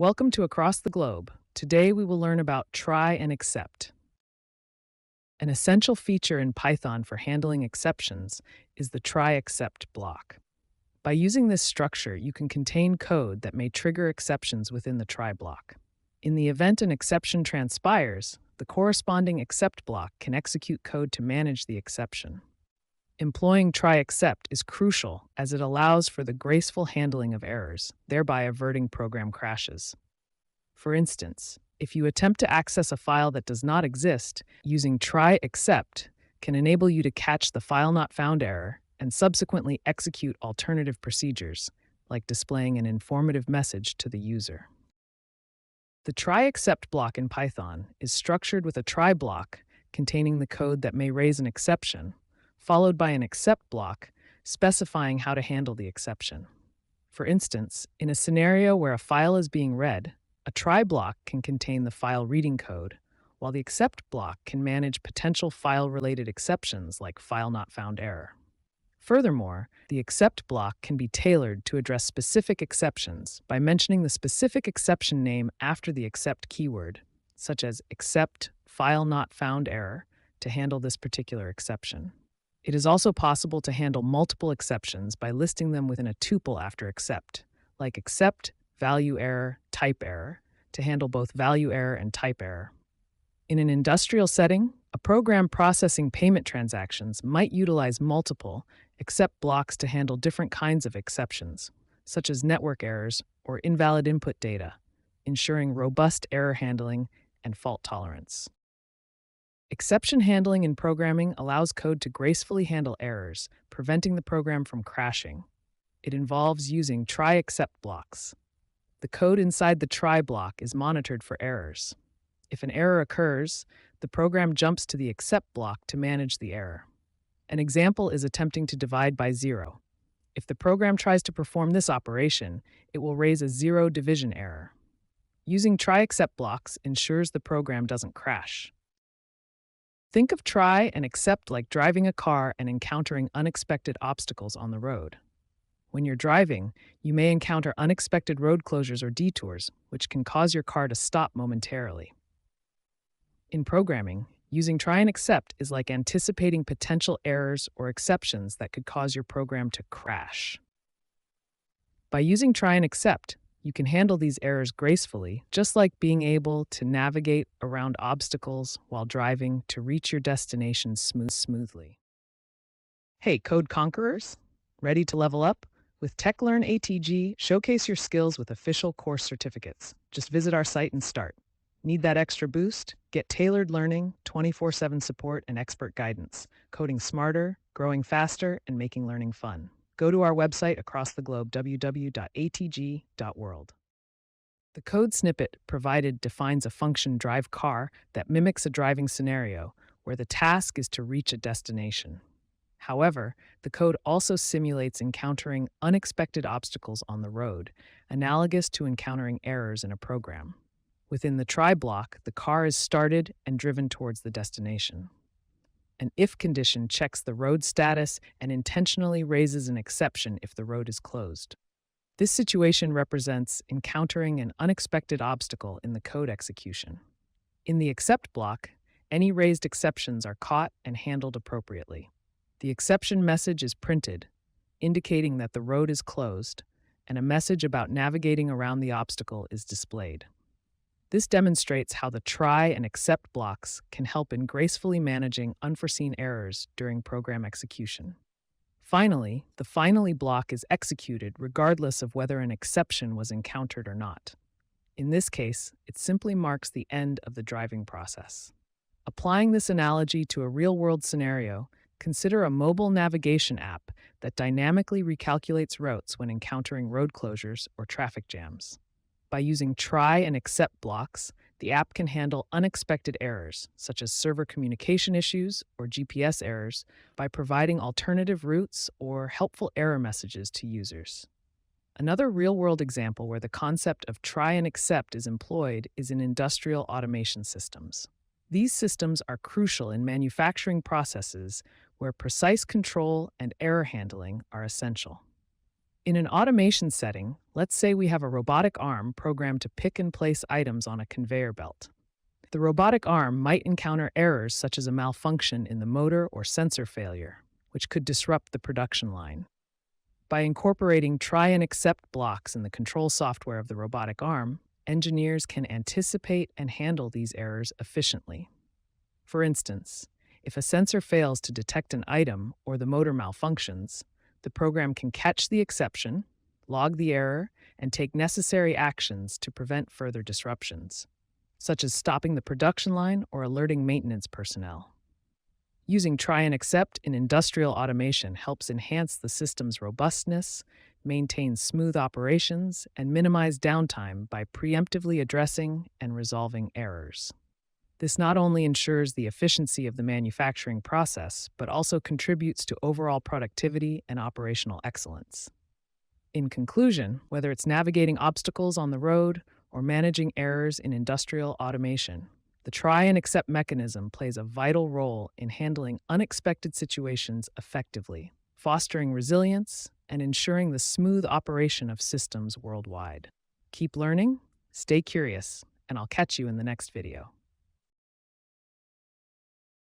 Welcome to Across the Globe. Today we will learn about try and accept. An essential feature in Python for handling exceptions is the try-except block. By using this structure, you can contain code that may trigger exceptions within the try block. In the event an exception transpires, the corresponding accept block can execute code to manage the exception. Employing try-except is crucial as it allows for the graceful handling of errors, thereby averting program crashes. For instance, if you attempt to access a file that does not exist, using try-except can enable you to catch the file not found error and subsequently execute alternative procedures, like displaying an informative message to the user. The try-except block in Python is structured with a try block containing the code that may raise an exception, followed by an accept block specifying how to handle the exception. For instance, in a scenario where a file is being read, a try block can contain the file reading code, while the accept block can manage potential file-related exceptions like file not found error. Furthermore, the accept block can be tailored to address specific exceptions by mentioning the specific exception name after the accept keyword, such as accept file not found error, to handle this particular exception. It is also possible to handle multiple exceptions by listing them within a tuple after accept, like accept value error, type error, to handle both value error and type error. In an industrial setting, a program processing payment transactions might utilize multiple accept blocks to handle different kinds of exceptions, such as network errors or invalid input data, ensuring robust error handling and fault tolerance. Exception handling in programming allows code to gracefully handle errors, preventing the program from crashing. It involves using try-except blocks. The code inside the try block is monitored for errors. If an error occurs, the program jumps to the accept block to manage the error. An example is attempting to divide by 0. If the program tries to perform this operation, it will raise a 0 division error. Using try-except blocks ensures the program doesn't crash. Think of try and accept like driving a car and encountering unexpected obstacles on the road. When you're driving, you may encounter unexpected road closures or detours, which can cause your car to stop momentarily. In programming, using try and accept is like anticipating potential errors or exceptions that could cause your program to crash. By using try and accept, you can handle these errors gracefully, just like being able to navigate around obstacles while driving to reach your destination smoothly. Hey, Code Conquerors! Ready to level up? With TechLearn ATG, showcase your skills with official course certificates. Just visit our site and start. Need that extra boost? Get tailored learning, 24/7 support, and expert guidance. Coding smarter, growing faster, and making learning fun. Go to our website across the globe, www.atg.world. The code snippet provided defines a function drive car that mimics a driving scenario where the task is to reach a destination. However, the code also simulates encountering unexpected obstacles on the road, analogous to encountering errors in a program. Within the try block, the car is started and driven towards the destination. An if condition checks the road status and intentionally raises an exception if the road is closed. This situation represents encountering an unexpected obstacle in the code execution. In the accept block, any raised exceptions are caught and handled appropriately. The exception message is printed, indicating that the road is closed, and a message about navigating around the obstacle is displayed. This demonstrates how the try and accept blocks can help in gracefully managing unforeseen errors during program execution. Finally, the finally block is executed regardless of whether an exception was encountered or not. In this case, it simply marks the end of the driving process. Applying this analogy to a real-world scenario, consider a mobile navigation app that dynamically recalculates routes when encountering road closures or traffic jams. By using try and accept blocks, the app can handle unexpected errors, such as server communication issues or GPS errors, by providing alternative routes or helpful error messages to users. Another real-world example where the concept of try and accept is employed is in industrial automation systems. These systems are crucial in manufacturing processes where precise control and error handling are essential. In an automation setting, let's say we have a robotic arm programmed to pick and place items on a conveyor belt. The robotic arm might encounter errors such as a malfunction in the motor or sensor failure, which could disrupt the production line. By incorporating try and accept blocks in the control software of the robotic arm, engineers can anticipate and handle these errors efficiently. For instance, if a sensor fails to detect an item or the motor malfunctions, the program can catch the exception, log the error, and take necessary actions to prevent further disruptions, such as stopping the production line or alerting maintenance personnel. Using try and accept in industrial automation helps enhance the system's robustness, maintain smooth operations, and minimize downtime by preemptively addressing and resolving errors. This not only ensures the efficiency of the manufacturing process, but also contributes to overall productivity and operational excellence. In conclusion, whether it's navigating obstacles on the road or managing errors in industrial automation, the try and accept mechanism plays a vital role in handling unexpected situations effectively, fostering resilience, and ensuring the smooth operation of systems worldwide. Keep learning, stay curious, and I'll catch you in the next video.